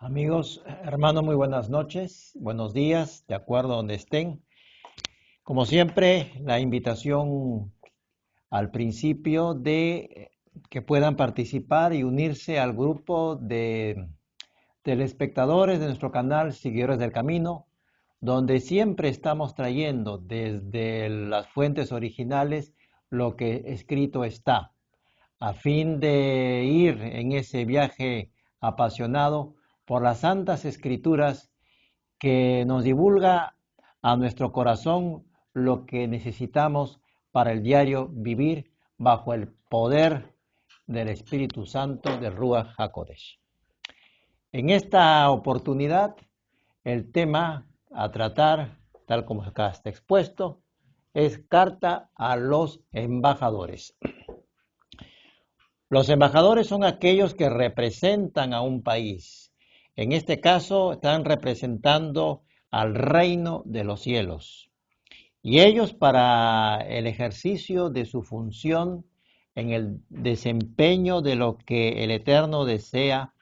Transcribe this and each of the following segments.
Amigos, hermanos, muy buenas noches, buenos días, de acuerdo a donde estén. Como siempre, la invitación al principio de que puedan participar y unirse al grupo de telespectadores de nuestro canal Seguidores del Camino, donde siempre estamos trayendo desde las fuentes originales lo que escrito está, a fin de ir en ese viaje apasionado por las Santas Escrituras que nos divulga a nuestro corazón lo que necesitamos para el diario vivir bajo el poder del Espíritu Santo del Ruach HaKodesh. En esta oportunidad, el tema a tratar, tal como acá está expuesto, es carta a los embajadores. Los embajadores son aquellos que representan a un país. En este caso, están representando al reino de los cielos. Y ellos, para el ejercicio de su función en el desempeño de lo que el Eterno desea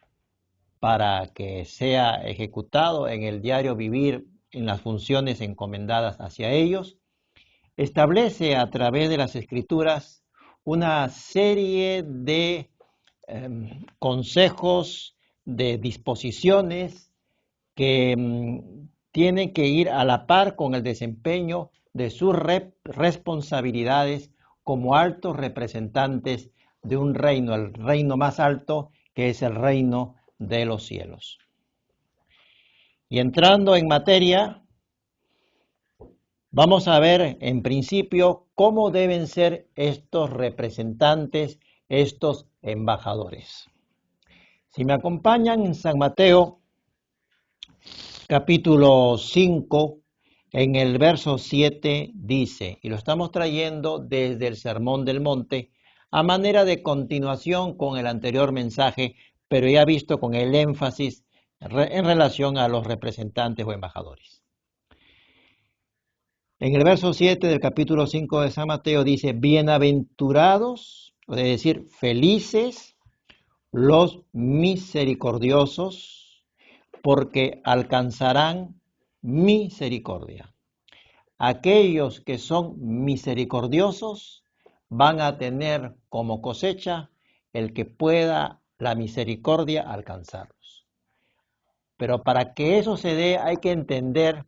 para que sea ejecutado en el diario vivir, en las funciones encomendadas hacia ellos, establece a través de las Escrituras una serie de consejos, de disposiciones que tienen que ir a la par con el desempeño de sus responsabilidades como altos representantes de un reino, el reino más alto, que es el reino de los cielos. Y entrando en materia, vamos a ver en principio cómo deben ser estos representantes, estos embajadores. Si me acompañan en San Mateo, capítulo 5, en el verso 7 dice, y lo estamos trayendo desde el Sermón del Monte, a manera de continuación con el anterior mensaje, pero ya visto con el énfasis en relación a los representantes o embajadores. En el verso 7 del capítulo 5 de San Mateo dice, bienaventurados, es decir, felices los misericordiosos, porque alcanzarán misericordia. Aquellos que son misericordiosos van a tener como cosecha el que pueda la misericordia alcanzarlos. Pero para que eso se dé hay que entender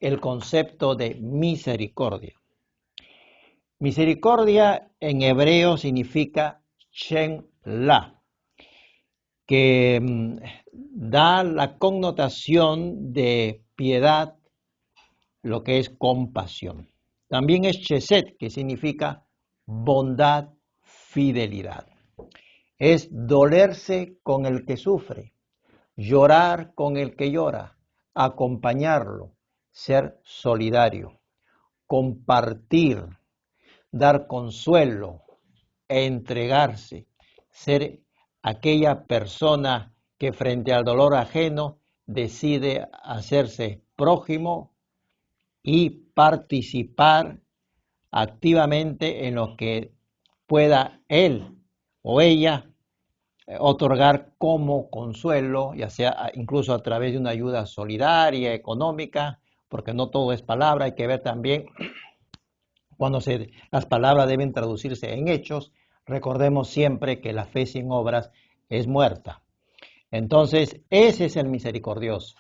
el concepto de misericordia. Misericordia en hebreo significa Shem La, que da la connotación de piedad, lo que es compasión. También es Chesed, que significa bondad, fidelidad. Es dolerse con el que sufre, llorar con el que llora, acompañarlo, ser solidario, compartir, dar consuelo, entregarse, ser aquella persona que frente al dolor ajeno decide hacerse prójimo y participar activamente en lo que pueda él o ella otorgar como consuelo, ya sea incluso a través de una ayuda solidaria, económica, porque no todo es palabra, hay que ver también cuando las palabras deben traducirse en hechos. Recordemos siempre que la fe sin obras es muerta. Entonces, ese es el misericordioso,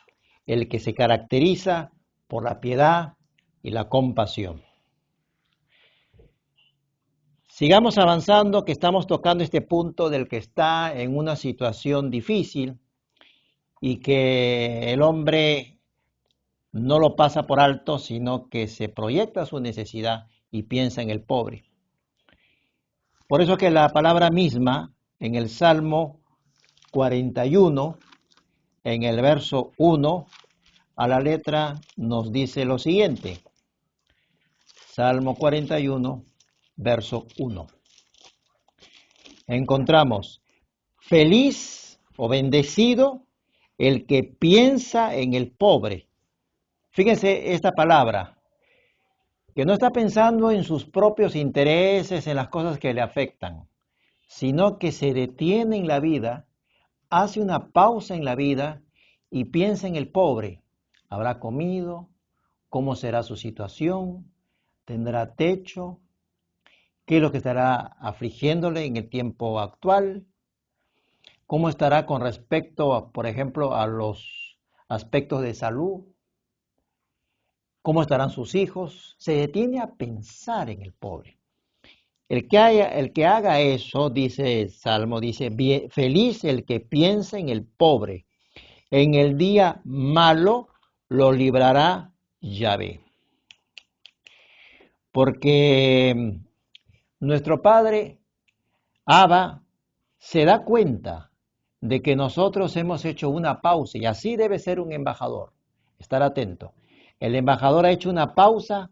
el que se caracteriza por la piedad y la compasión. Sigamos avanzando, que estamos tocando este punto del que está en una situación difícil y que el hombre no lo pasa por alto, sino que se proyecta su necesidad y piensa en el pobre. Por eso que la palabra misma en el Salmo 41, en el verso 1, a la letra nos dice lo siguiente. Salmo 41, verso 1. Encontramos, feliz o bendecido el que piensa en el pobre. Fíjense esta palabra, que no está pensando en sus propios intereses, en las cosas que le afectan, sino que se detiene en la vida, hace una pausa en la vida y piensa en el pobre. ¿Habrá comido? ¿Cómo será su situación? ¿Tendrá techo? ¿Qué es lo que estará afligiéndole en el tiempo actual? ¿Cómo estará con respecto, por ejemplo, a los aspectos de salud? ¿Cómo estarán sus hijos? Se detiene a pensar en el pobre. El que haga eso, dice el Salmo, dice, feliz el que piensa en el pobre. En el día malo lo librará Yahvé. Porque nuestro Padre, Abba, se da cuenta de que nosotros hemos hecho una pausa, y así debe ser un embajador, estar atento. El embajador ha hecho una pausa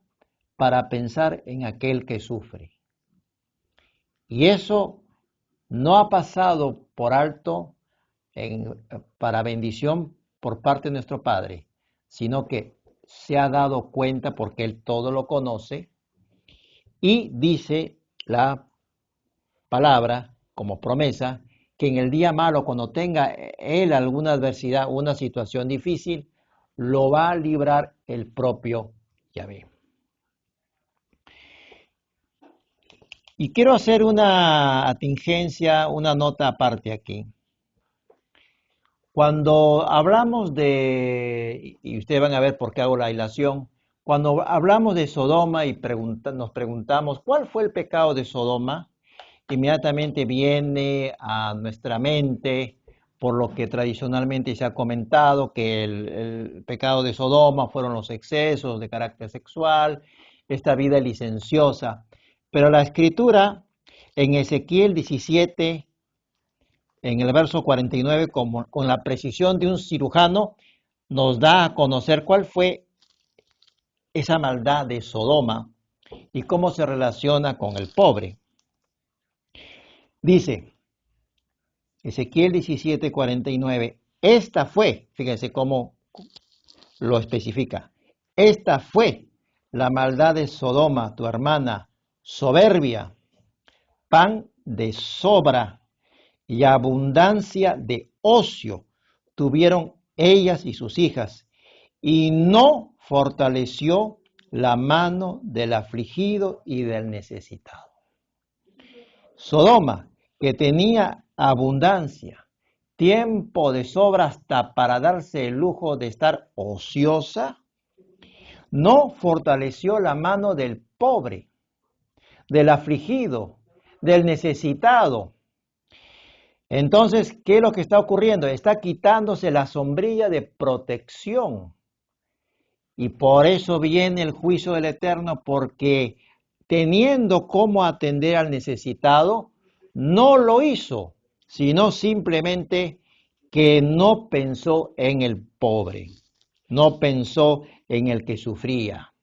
para pensar en aquel que sufre. Y eso no ha pasado por alto para bendición por parte de nuestro Padre, sino que se ha dado cuenta porque Él todo lo conoce y dice la palabra como promesa que en el día malo, cuando tenga Él alguna adversidad, una situación difícil, lo va a librar el propio Yahvé. Y quiero hacer una atingencia, una nota aparte aquí. Cuando hablamos y ustedes van a ver por qué hago la ilación, cuando hablamos de Sodoma y nos preguntamos cuál fue el pecado de Sodoma, inmediatamente viene a nuestra mente, por lo que tradicionalmente se ha comentado, que el pecado de Sodoma fueron los excesos de carácter sexual, esta vida licenciosa. Pero la escritura en Ezequiel 17, en el verso 49, con la precisión de un cirujano, nos da a conocer cuál fue esa maldad de Sodoma y cómo se relaciona con el pobre. Dice Ezequiel 17, 49, esta fue, fíjense cómo lo especifica, esta fue la maldad de Sodoma, tu hermana, soberbia, pan de sobra y abundancia de ocio tuvieron ellas y sus hijas, y no fortaleció la mano del afligido y del necesitado. Sodoma, que tenía abundancia, tiempo de sobra hasta para darse el lujo de estar ociosa, no fortaleció la mano del pobre, del afligido, del necesitado. Entonces, ¿qué es lo que está ocurriendo? Está quitándose la sombrilla de protección. Y por eso viene el juicio del Eterno, porque teniendo cómo atender al necesitado, no lo hizo, sino simplemente que no pensó en el pobre, no pensó en el que sufría.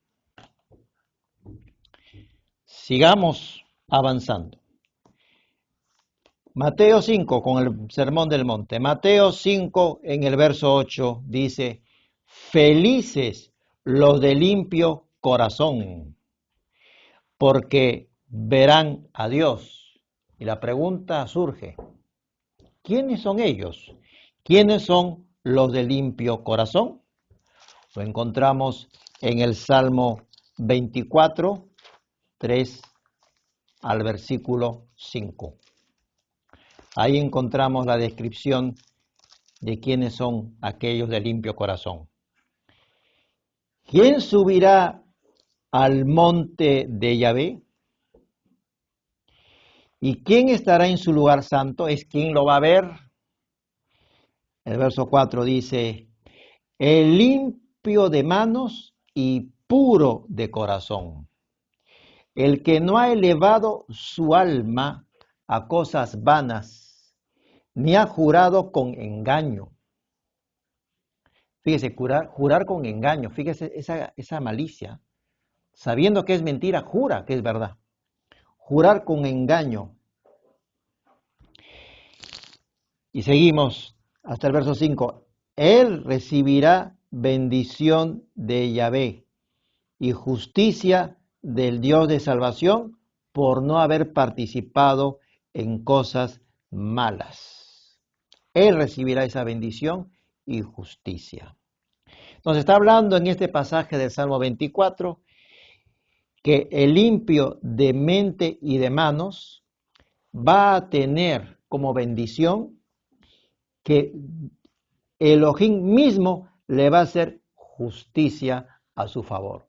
Sigamos avanzando. Mateo 5 con el Sermón del Monte. Mateo 5 en el verso 8 dice, felices los de limpio corazón, porque verán a Dios. Y la pregunta surge, ¿quiénes son ellos? ¿Quiénes son los de limpio corazón? Lo encontramos en el Salmo 24, 3 al versículo 5. Ahí encontramos la descripción de quiénes son aquellos de limpio corazón. ¿Quién subirá al monte de Yahvé? ¿Y quién estará en su lugar santo? ¿Es quien lo va a ver? El verso 4 dice, el limpio de manos y puro de corazón, el que no ha elevado su alma a cosas vanas, ni ha jurado con engaño. Fíjese, jurar con engaño, fíjese esa malicia. Sabiendo que es mentira, jura que es verdad. Jurar con engaño. Y seguimos hasta el verso 5. Él recibirá bendición de Yahvé y justicia del Dios de salvación por no haber participado en cosas malas. Él recibirá esa bendición y justicia. Nos está hablando en este pasaje del Salmo 24 que el limpio de mente y de manos va a tener como bendición que Elohim mismo le va a hacer justicia a su favor,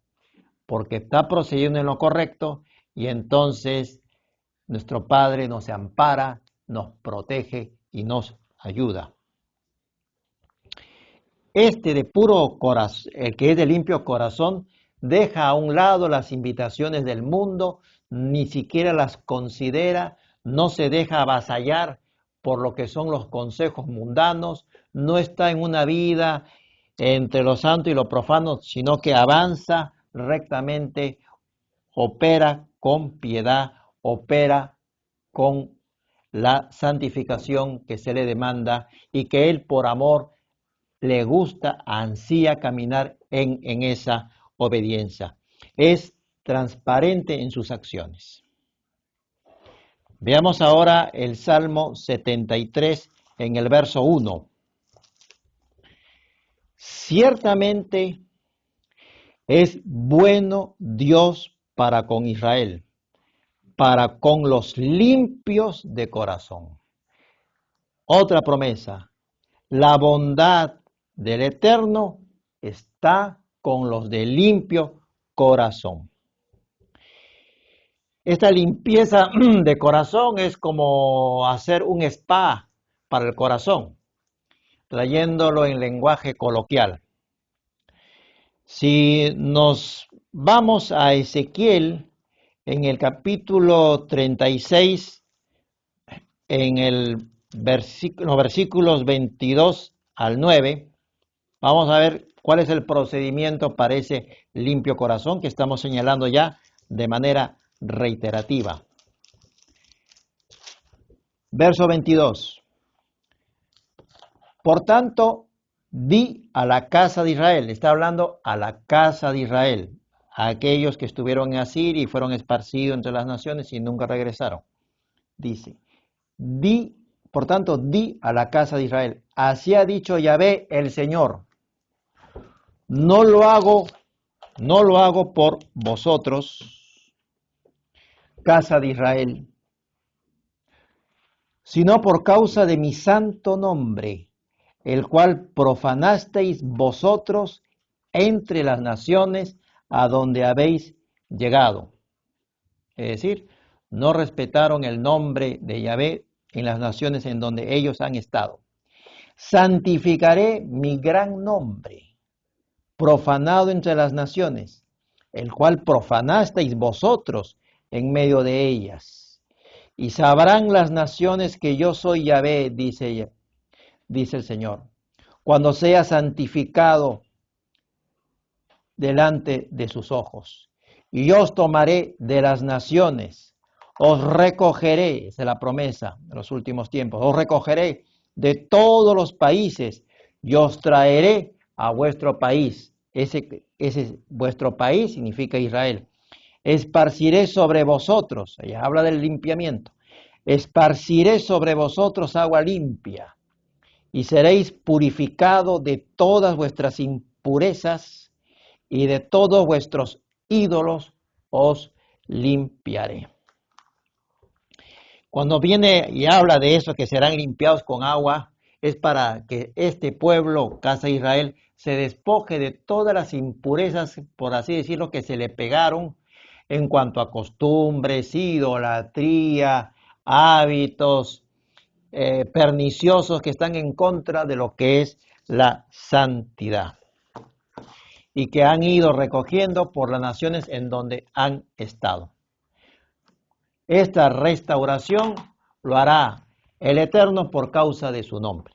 porque está procediendo en lo correcto y entonces nuestro Padre nos ampara, nos protege y nos ayuda. Este de puro corazón, el que es de limpio corazón, deja a un lado las invitaciones del mundo, ni siquiera las considera, no se deja avasallar por lo que son los consejos mundanos, no está en una vida entre lo santo y lo profano, sino que avanza rectamente, opera con piedad, opera con la santificación que se le demanda y que él por amor le gusta, ansía caminar en esa obediencia. Es transparente en sus acciones. Veamos ahora el Salmo 73 en el verso 1. Ciertamente es bueno Dios para con Israel, para con los limpios de corazón. Otra promesa, la bondad del Eterno está con los de limpio corazón. Esta limpieza de corazón es como hacer un spa para el corazón, trayéndolo en lenguaje coloquial. Si nos vamos a Ezequiel, en el capítulo 36, en los versículos 22 al 9, vamos a ver cuál es el procedimiento para ese limpio corazón que estamos señalando ya de manera reiterativa. Verso 22. Por tanto, di a la casa de Israel, está hablando a la casa de Israel, a aquellos que estuvieron en Asiria y fueron esparcidos entre las naciones y nunca regresaron. Dice, por tanto, di a la casa de Israel, así ha dicho Yahvé el Señor, no lo hago por vosotros, casa de Israel, sino por causa de mi santo nombre, el cual profanasteis vosotros entre las naciones a donde habéis llegado. Es decir, no respetaron el nombre de Yahvé en las naciones en donde ellos han estado. Santificaré mi gran nombre, profanado entre las naciones, el cual profanasteis vosotros en medio de ellas. Y sabrán las naciones que yo soy Yahvé, dice el Señor, cuando sea santificado delante de sus ojos. Y yo os tomaré de las naciones, os recogeré, esa es la promesa de los últimos tiempos, os recogeré de todos los países y os traeré a vuestro país. Ese vuestro país significa Israel. Esparciré sobre vosotros, ella habla del limpiamiento, esparciré sobre vosotros agua limpia y seréis purificados de todas vuestras impurezas y de todos vuestros ídolos os limpiaré. Cuando viene y habla de eso, que serán limpiados con agua, es para que este pueblo, casa de Israel, se despoje de todas las impurezas, por así decirlo, que se le pegaron en cuanto a costumbres, idolatría, hábitos perniciosos que están en contra de lo que es la santidad y que han ido recogiendo por las naciones en donde han estado. Esta restauración lo hará el Eterno por causa de su nombre.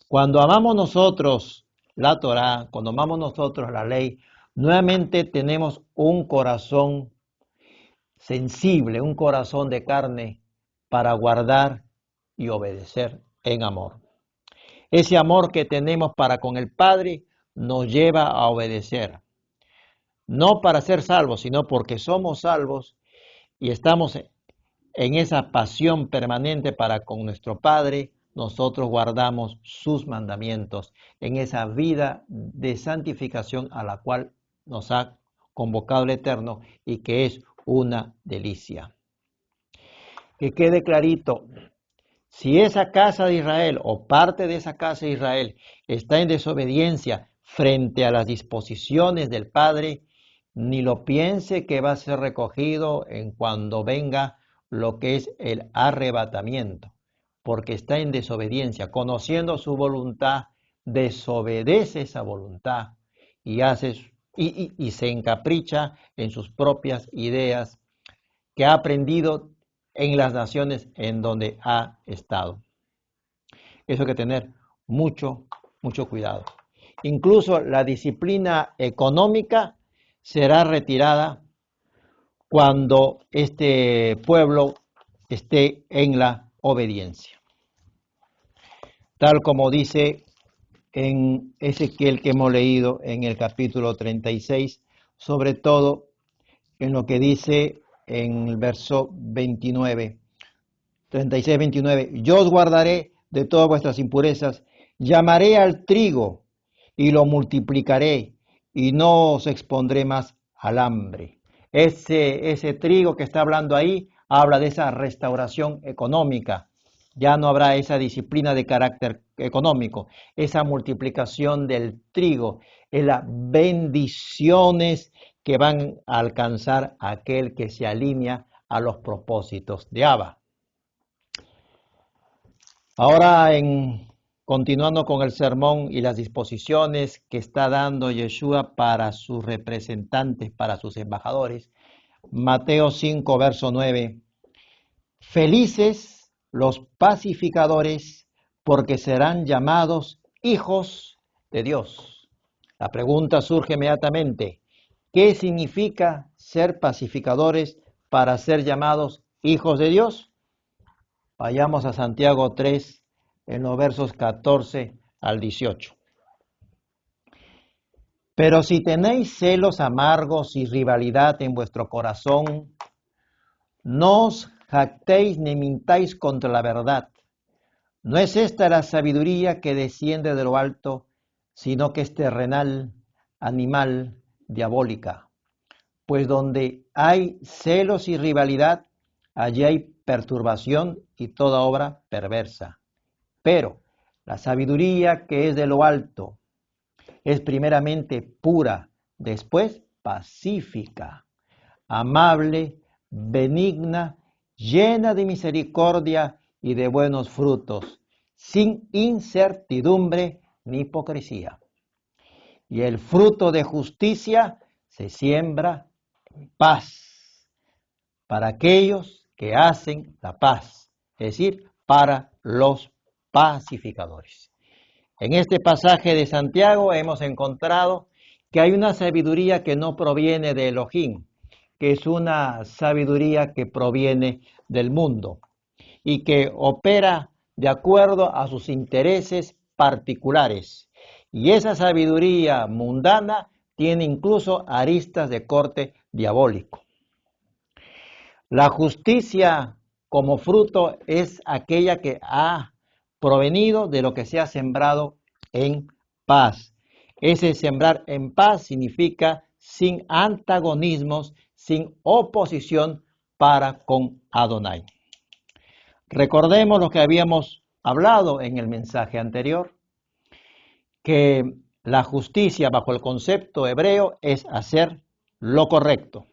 Cuando amamos nosotros la Torá, cuando amamos nosotros la ley, nuevamente tenemos un corazón sensible, un corazón de carne para guardar y obedecer en amor. Ese amor que tenemos para con el Padre nos lleva a obedecer. No para ser salvos, sino porque somos salvos y estamos en esa pasión permanente para con nuestro Padre, nosotros guardamos sus mandamientos en esa vida de santificación a la cual nos ha convocado el Eterno y que es una delicia. Que quede clarito, si esa casa de Israel o parte de esa casa de Israel está en desobediencia frente a las disposiciones del Padre, ni lo piense que va a ser recogido en cuando venga lo que es el arrebatamiento, porque está en desobediencia, conociendo su voluntad, desobedece esa voluntad y se encapricha en sus propias ideas que ha aprendido en las naciones en donde ha estado. Eso hay que tener mucho cuidado. Incluso la disciplina económica será retirada cuando este pueblo esté en la obediencia. Tal como dice en Ezequiel que hemos leído en el capítulo 36, sobre todo en lo que dice en el verso 29, 36, 29, yo os guardaré de todas vuestras impurezas, llamaré al trigo y lo multiplicaré y no os expondré más al hambre. Ese trigo que está hablando ahí habla de esa restauración económica. Ya no habrá esa disciplina de carácter económico, esa multiplicación del trigo, es las bendiciones que van a alcanzar a aquel que se alinea a los propósitos de Abba. Ahora, continuando con el sermón y las disposiciones que está dando Yeshua para sus representantes, para sus embajadores, Mateo 5, verso 9, felices los pacificadores, porque serán llamados hijos de Dios. La pregunta surge inmediatamente, ¿qué significa ser pacificadores para ser llamados hijos de Dios? Vayamos a Santiago 3, en los versos 14 al 18. Pero si tenéis celos amargos y rivalidad en vuestro corazón, no os jactéis ni mintáis contra la verdad. No es esta la sabiduría que desciende de lo alto, sino que es terrenal, animal, diabólica. Pues donde hay celos y rivalidad, allí hay perturbación y toda obra perversa. Pero la sabiduría que es de lo alto es primeramente pura, después pacífica, amable, benigna, llena de misericordia y de buenos frutos, sin incertidumbre ni hipocresía. Y el fruto de justicia se siembra en paz para aquellos que hacen la paz, es decir, para los pacificadores. En este pasaje de Santiago hemos encontrado que hay una sabiduría que no proviene de Elohim, que es una sabiduría que proviene del mundo y que opera de acuerdo a sus intereses particulares. Y esa sabiduría mundana tiene incluso aristas de corte diabólico. La justicia como fruto es aquella que ha provenido de lo que se ha sembrado en paz. Ese sembrar en paz significa sin antagonismos, sin oposición para con Adonai. Recordemos lo que habíamos hablado en el mensaje anterior, que la justicia bajo el concepto hebreo es hacer lo correcto.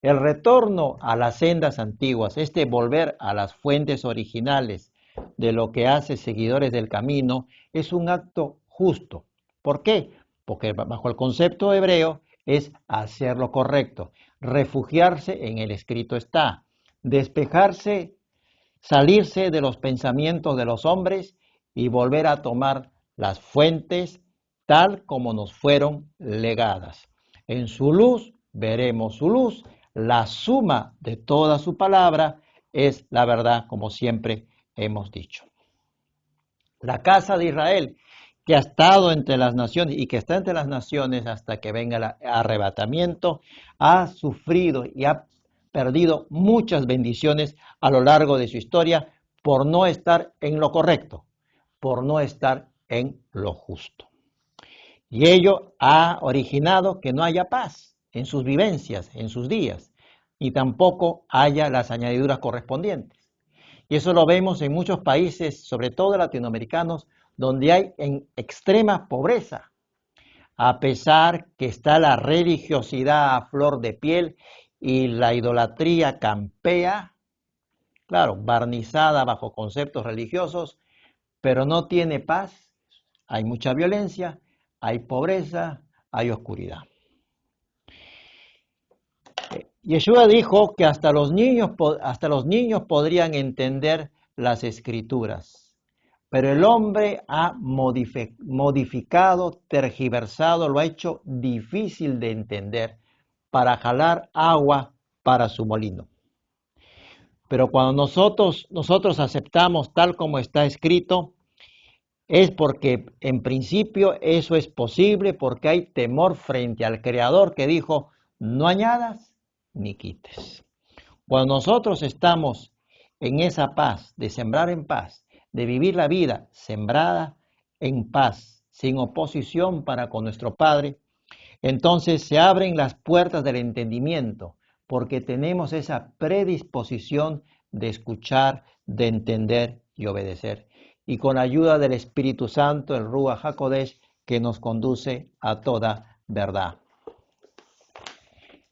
El retorno a las sendas antiguas, volver a las fuentes originales de lo que hace seguidores del camino, es un acto justo. ¿Por qué? Porque bajo el concepto hebreo es hacer lo correcto, refugiarse en el escrito está, despejarse, salirse de los pensamientos de los hombres y volver a tomar las fuentes tal como nos fueron legadas. En su luz veremos su luz. La suma de toda su palabra es la verdad, como siempre hemos dicho. La casa de Israel, que ha estado entre las naciones y que está entre las naciones hasta que venga el arrebatamiento, ha sufrido y ha perdido muchas bendiciones a lo largo de su historia por no estar en lo correcto, por no estar en lo justo. Y ello ha originado que no haya paz en sus vivencias, en sus días, y tampoco haya las añadiduras correspondientes. Y eso lo vemos en muchos países, sobre todo latinoamericanos, donde hay en extrema pobreza, a pesar que está la religiosidad a flor de piel y la idolatría campea, claro, barnizada bajo conceptos religiosos, pero no tiene paz, hay mucha violencia, hay pobreza, hay oscuridad. Yeshua dijo que hasta los niños podrían entender las escrituras, pero el hombre ha modificado, tergiversado, lo ha hecho difícil de entender para jalar agua para su molino. Pero cuando nosotros aceptamos tal como está escrito, es porque en principio eso es posible, porque hay temor frente al Creador que dijo, no añadas ni quites. Cuando nosotros estamos en esa paz, de sembrar en paz, de vivir la vida sembrada en paz, sin oposición para con nuestro Padre, entonces se abren las puertas del entendimiento, porque tenemos esa predisposición de escuchar, de entender y obedecer. Y con la ayuda del Espíritu Santo, el Ruach HaKodesh, que nos conduce a toda verdad.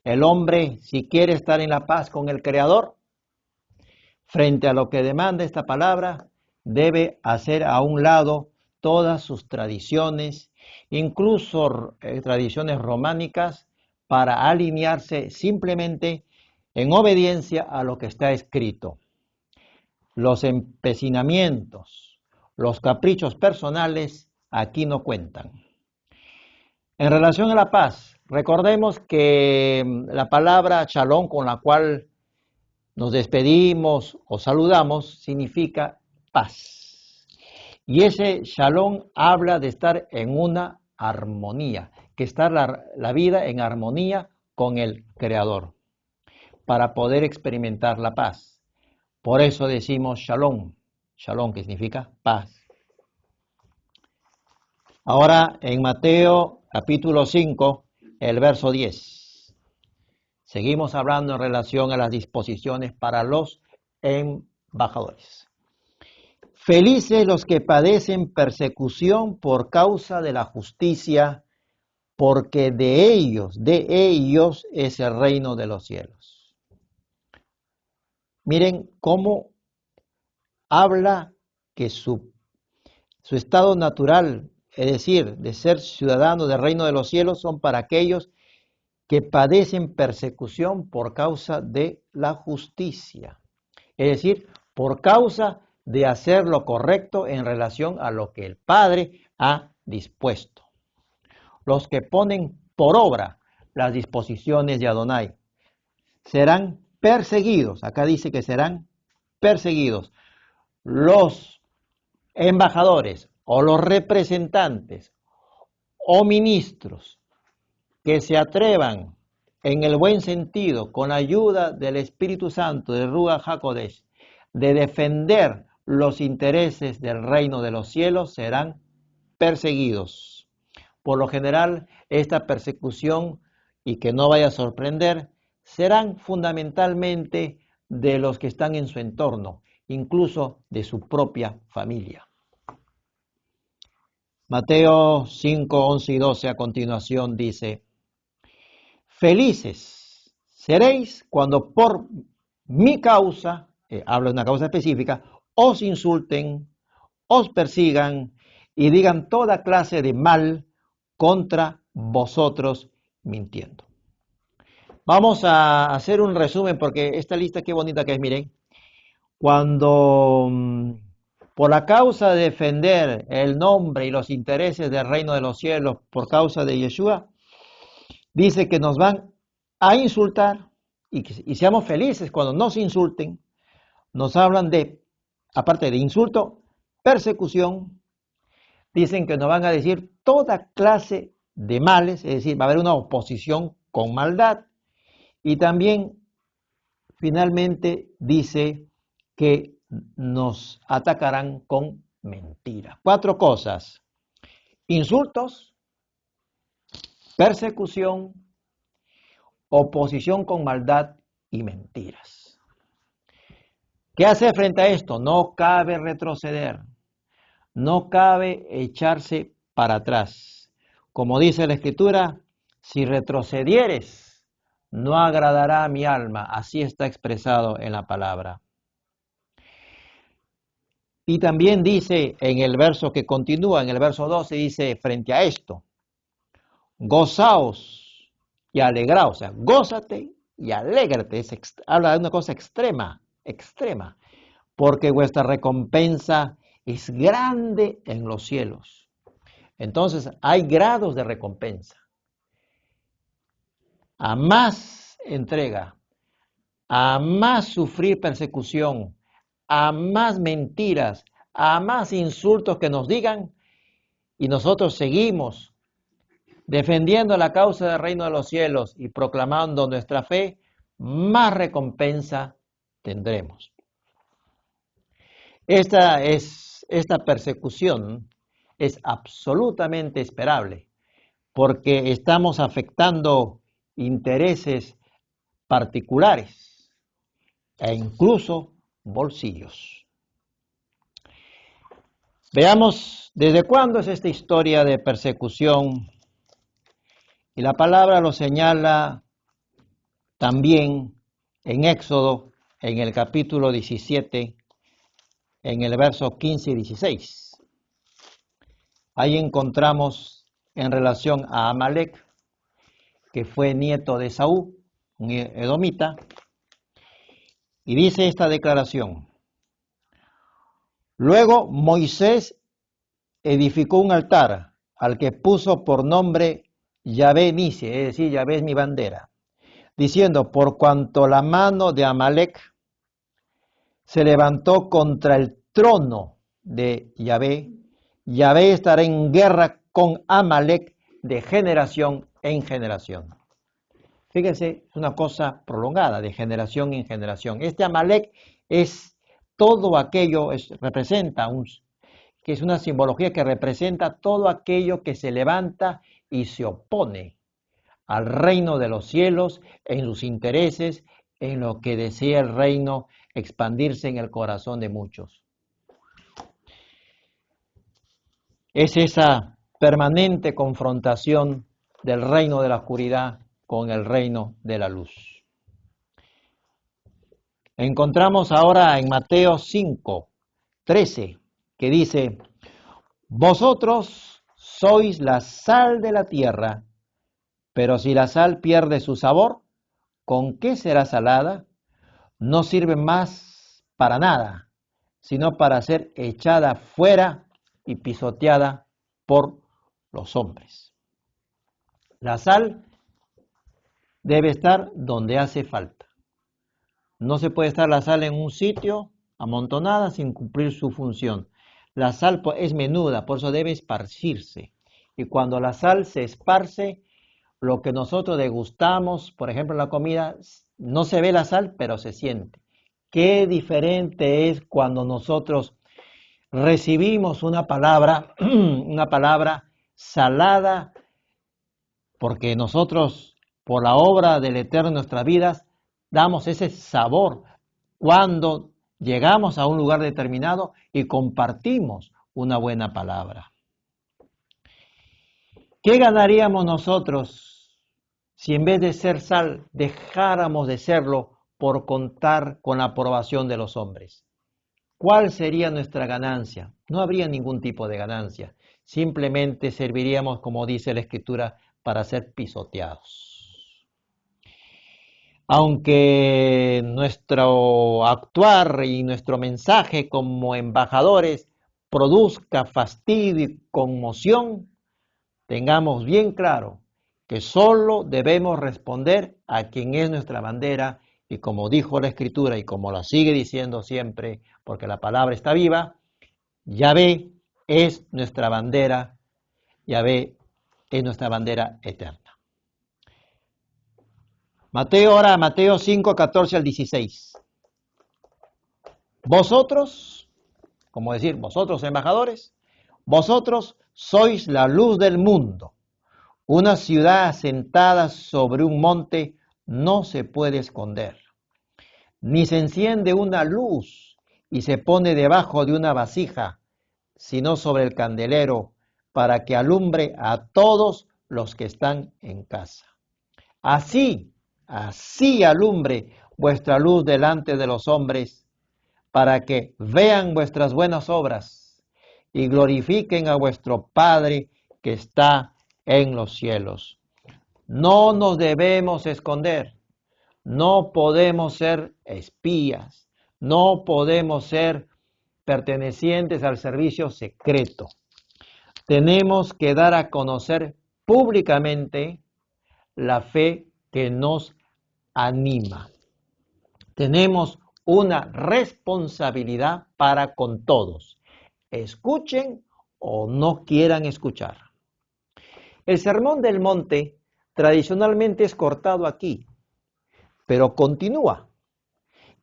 El hombre, si quiere estar en la paz con el Creador, frente a lo que demanda esta palabra, debe hacer a un lado todas sus tradiciones, incluso tradiciones románicas, para alinearse simplemente en obediencia a lo que está escrito. Los empecinamientos, los caprichos personales aquí no cuentan. En relación a la paz, recordemos que la palabra shalom con la cual nos despedimos o saludamos significa paz. Y ese shalom habla de estar en una armonía, que está la vida en armonía con el Creador, para poder experimentar la paz. Por eso decimos shalom, shalom que significa paz. Ahora en Mateo capítulo 5, el verso 10. Seguimos hablando en relación a las disposiciones para los embajadores. Felices los que padecen persecución por causa de la justicia, porque de ellos es el reino de los cielos. Miren cómo habla que su estado natural, es decir, de ser ciudadano del reino de los cielos, son para aquellos que padecen persecución por causa de la justicia. Es decir, por causa de hacer lo correcto en relación a lo que el Padre ha dispuesto. Los que ponen por obra las disposiciones de Adonai serán perseguidos. Acá dice que serán perseguidos. Los embajadores o los representantes o ministros que se atrevan en el buen sentido, con ayuda del Espíritu Santo, del Ruach HaKodesh, de defender los intereses del reino de los cielos, serán perseguidos. Por lo general, esta persecución, y que no vaya a sorprender, serán fundamentalmente de los que están en su entorno, incluso de su propia familia. Mateo 5, 11 y 12 a continuación dice, felices seréis cuando por mi causa, habla de una causa específica, os insulten, os persigan y digan toda clase de mal contra vosotros mintiendo. Vamos a hacer un resumen porque esta lista qué bonita que es, miren. Cuando por la causa de defender el nombre y los intereses del reino de los cielos por causa de Yeshua, dice que nos van a insultar y seamos felices cuando nos insulten. Nos hablan de, aparte de insulto, persecución. Dicen que nos van a decir toda clase de males, es decir, va a haber una oposición con maldad. Y también, finalmente, dice que nos atacarán con mentira. 4 cosas: insultos, persecución, oposición con maldad y mentiras. ¿Qué hacer frente a esto? No cabe retroceder, no cabe echarse para atrás. Como dice la Escritura, si retrocedieres, no agradará a mi alma. Así está expresado en la palabra. Y también dice en el verso que continúa, en el verso 12, dice frente a esto: gozaos y alegraos, o sea, gózate y alégrate. Habla de una cosa extrema, extrema, porque vuestra recompensa es grande en los cielos. Entonces, hay grados de recompensa. A más entrega, a más sufrir persecución, a más mentiras, a más insultos que nos digan, y nosotros seguimos defendiendo la causa del reino de los cielos y proclamando nuestra fe, más recompensa tendremos. Esta persecución es absolutamente esperable, porque estamos afectando intereses particulares e incluso bolsillos. Veamos desde cuándo es esta historia de persecución, y la palabra lo señala también en Éxodo, en el capítulo 17, en el verso 15 y 16. Ahí encontramos en relación a Amalek, que fue nieto de Saúl, un edomita, y dice esta declaración: luego Moisés edificó un altar al que puso por nombre Yahvé Nisi, es decir, Yahvé es mi bandera, diciendo: por cuanto la mano de Amalek se levantó contra el trono de Yahvé, Yahvé estará en guerra con Amalek de generación en generación. Fíjense, es una cosa prolongada, de generación en generación. Este Amalek es todo aquello, representa que es una simbología que representa todo aquello que se levanta y se opone al reino de los cielos, en sus intereses, en lo que desea el reino expandirse en el corazón de muchos. Es esa permanente confrontación del reino de la oscuridad con el reino de la luz. Encontramos ahora en Mateo 5:13, que dice: vosotros sois la sal de la tierra, pero si la sal pierde su sabor, ¿con qué será salada? No sirve más para nada, sino para ser echada fuera y pisoteada por los hombres. La sal debe estar donde hace falta. No se puede estar la sal en un sitio amontonada sin cumplir su función. La sal es menuda, por eso debe esparcirse. Y cuando la sal se esparce, lo que nosotros degustamos, por ejemplo, en la comida, no se ve la sal, pero se siente. Qué diferente es cuando nosotros recibimos una palabra salada, porque nosotros, por la obra del Eterno en nuestras vidas, damos ese sabor cuando llegamos a un lugar determinado y compartimos una buena palabra. ¿Qué ganaríamos nosotros si en vez de ser sal dejáramos de serlo por contar con la aprobación de los hombres? ¿Cuál sería nuestra ganancia? No habría ningún tipo de ganancia. Simplemente serviríamos, como dice la Escritura, para ser pisoteados. Aunque nuestro actuar y nuestro mensaje como embajadores produzca fastidio y conmoción, tengamos bien claro que solo debemos responder a quien es nuestra bandera, y como dijo la Escritura y como la sigue diciendo siempre, porque la palabra está viva, Yahvé es nuestra bandera, Yahvé es nuestra bandera eterna. Mateo 5, 14 al 16. Vosotros como decir, vosotros embajadores, vosotros sois la luz del mundo. Una ciudad asentada sobre un monte no se puede esconder, ni se enciende una luz y se pone debajo de una vasija, sino sobre el candelero, para que alumbre a todos los que están en casa. Así alumbre vuestra luz delante de los hombres, para que vean vuestras buenas obras y glorifiquen a vuestro Padre que está en los cielos. No nos debemos esconder, no podemos ser espías, no podemos ser pertenecientes al servicio secreto. Tenemos que dar a conocer públicamente la fe que nos anima. Tenemos una responsabilidad para con todos, escuchen o no quieran escuchar. El Sermón del Monte tradicionalmente es cortado aquí, pero continúa.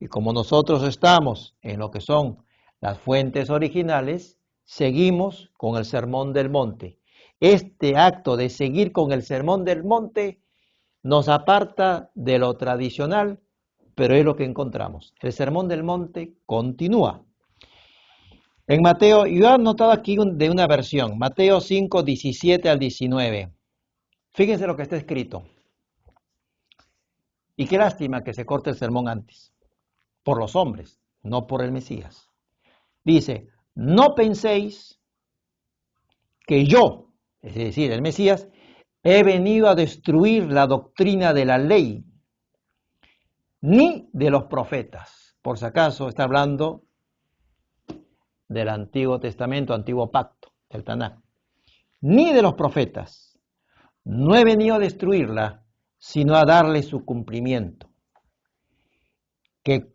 Y como nosotros estamos en lo que son las fuentes originales, seguimos con el Sermón del Monte. Este acto de seguir con el Sermón del Monte nos aparta de lo tradicional, pero es lo que encontramos. El Sermón del Monte continúa. En Mateo, yo he anotado aquí de una versión, Mateo 5, 17 al 19. Fíjense lo que está escrito. Y qué lástima que se corte el sermón antes, por los hombres, no por el Mesías. Dice, no penséis que yo, es decir, el Mesías, he venido a destruir la doctrina de la ley, ni de los profetas. Por si acaso está hablando del Antiguo Testamento, Antiguo Pacto, del Tanaj. Ni de los profetas. No he venido a destruirla, sino a darle su cumplimiento. Que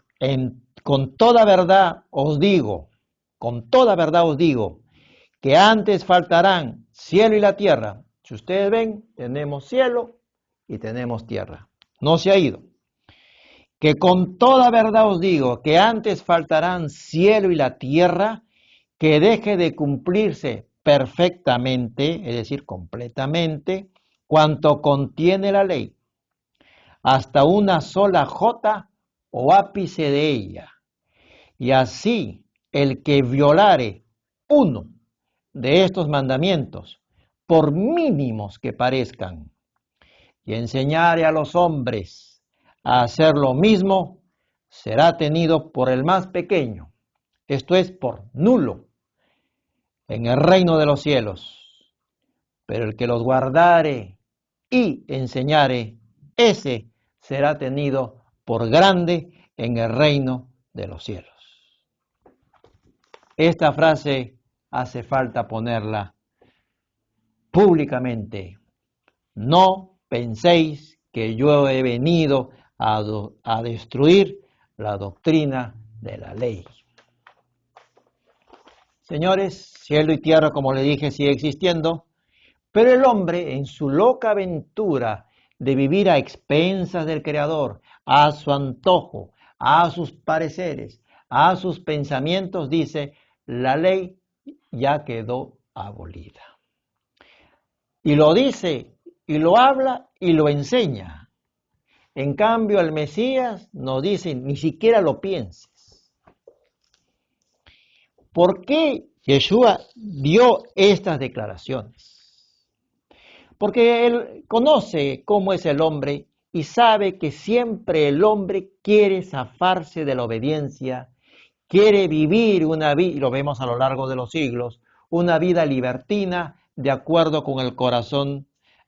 con toda verdad os digo, que antes faltarán cielo y la tierra. Si ustedes ven, tenemos cielo y tenemos tierra. No se ha ido. Que con toda verdad os digo que antes faltarán cielo y la tierra, que deje de cumplirse perfectamente, es decir, completamente, cuanto contiene la ley, hasta una sola jota o ápice de ella. Y así el que violare uno de estos mandamientos, por mínimos que parezcan, y enseñare a los hombres a hacer lo mismo, será tenido por el más pequeño, esto es, por nulo, en el reino de los cielos. Pero el que los guardare y enseñare, ese será tenido por grande en el reino de los cielos. Esta frase hace falta ponerla públicamente. No penséis que yo he venido a destruir la doctrina de la ley. Señores, cielo y tierra, como le dije, sigue existiendo, pero el hombre, en su loca aventura de vivir a expensas del Creador, a su antojo, a sus pareceres, a sus pensamientos, dice, la ley ya quedó abolida. Y lo dice, y lo habla, y lo enseña. En cambio, el Mesías nos dice, ni siquiera lo pienses. ¿Por qué Yeshua dio estas declaraciones? Porque él conoce cómo es el hombre y sabe que siempre el hombre quiere zafarse de la obediencia, quiere vivir una vida, y lo vemos a lo largo de los siglos, una vida libertina de acuerdo con el corazón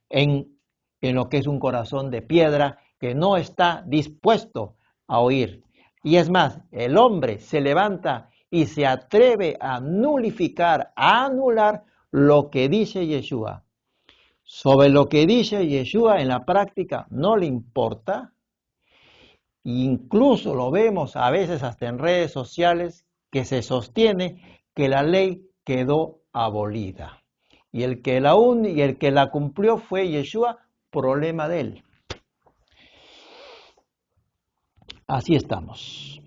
en lo que es un corazón de piedra que no está dispuesto a oír. Y es más, el hombre se levanta y se atreve a nulificar, a anular lo que dice Yeshua. Sobre lo que dice Yeshua en la práctica no le importa. Incluso lo vemos a veces hasta en redes sociales que se sostiene que la ley quedó abolida. Y el que la cumplió fue Yeshua, problema de él. Así estamos.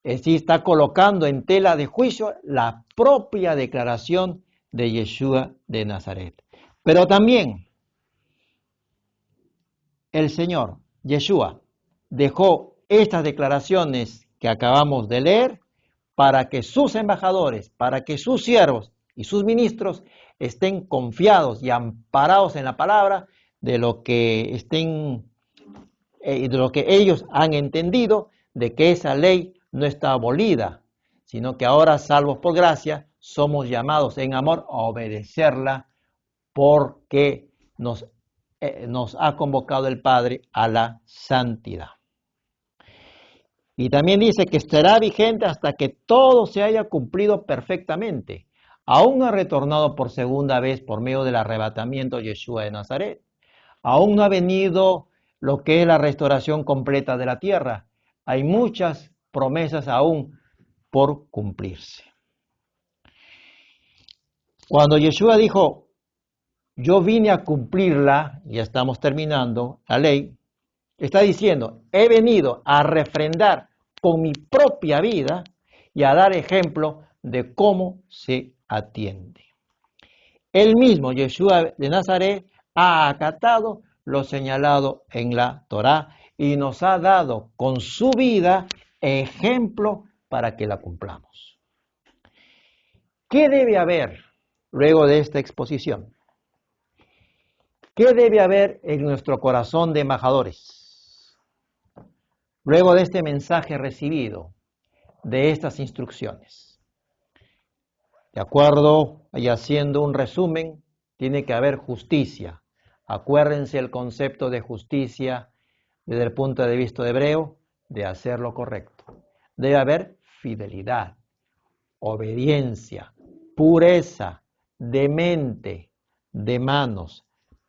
sí está colocando en tela de juicio la propia declaración de Yeshua de Nazaret. Pero también el Señor, Yeshua, dejó estas declaraciones que acabamos de leer para que sus embajadores, para que sus siervos y sus ministros estén confiados y amparados en la palabra de lo que de lo que ellos han entendido, de que esa ley no está abolida, sino que ahora, salvos por gracia, somos llamados en amor a obedecerla porque nos ha convocado el Padre a la santidad. Y también dice que estará vigente hasta que todo se haya cumplido perfectamente. Aún no ha retornado por segunda vez por medio del arrebatamiento Yeshua de Nazaret. Aún no ha venido lo que es la restauración completa de la tierra. Hay muchas promesas aún por cumplirse. Cuando Yeshua dijo, yo vine a cumplirla, ya estamos terminando la ley, está diciendo, he venido a refrendar con mi propia vida y a dar ejemplo de cómo se atiende. Él mismo, Yeshua de Nazaret, ha acatado lo señalado en la Torá y nos ha dado con su vida ejemplo para que la cumplamos. ¿Qué debe haber luego de esta exposición? ¿Qué debe haber en nuestro corazón de embajadores? Luego de este mensaje recibido, de estas instrucciones. De acuerdo, y haciendo un resumen, tiene que haber justicia. Acuérdense el concepto de justicia desde el punto de vista hebreo, de hacer lo correcto. Debe haber fidelidad, obediencia, pureza de mente, de manos,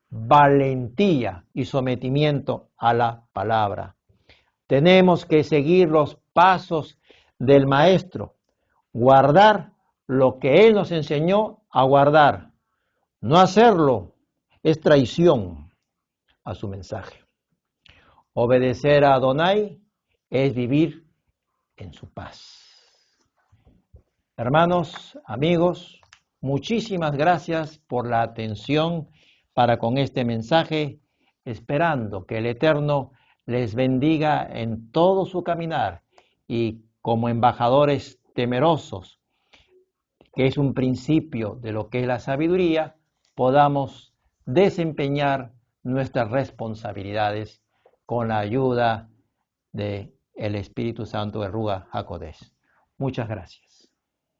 valentía y sometimiento a la palabra. Tenemos que seguir los pasos del Maestro, guardar lo que Él nos enseñó a guardar. No hacerlo es traición a su mensaje. Obedecer a Adonai es vivir en su paz. Hermanos, amigos, muchísimas gracias por la atención para con este mensaje, esperando que el Eterno les bendiga en todo su caminar y como embajadores temerosos, que es un principio de lo que es la sabiduría, podamos desempeñar nuestras responsabilidades con la ayuda del Espíritu Santo de Ruach HaKodesh. Muchas gracias.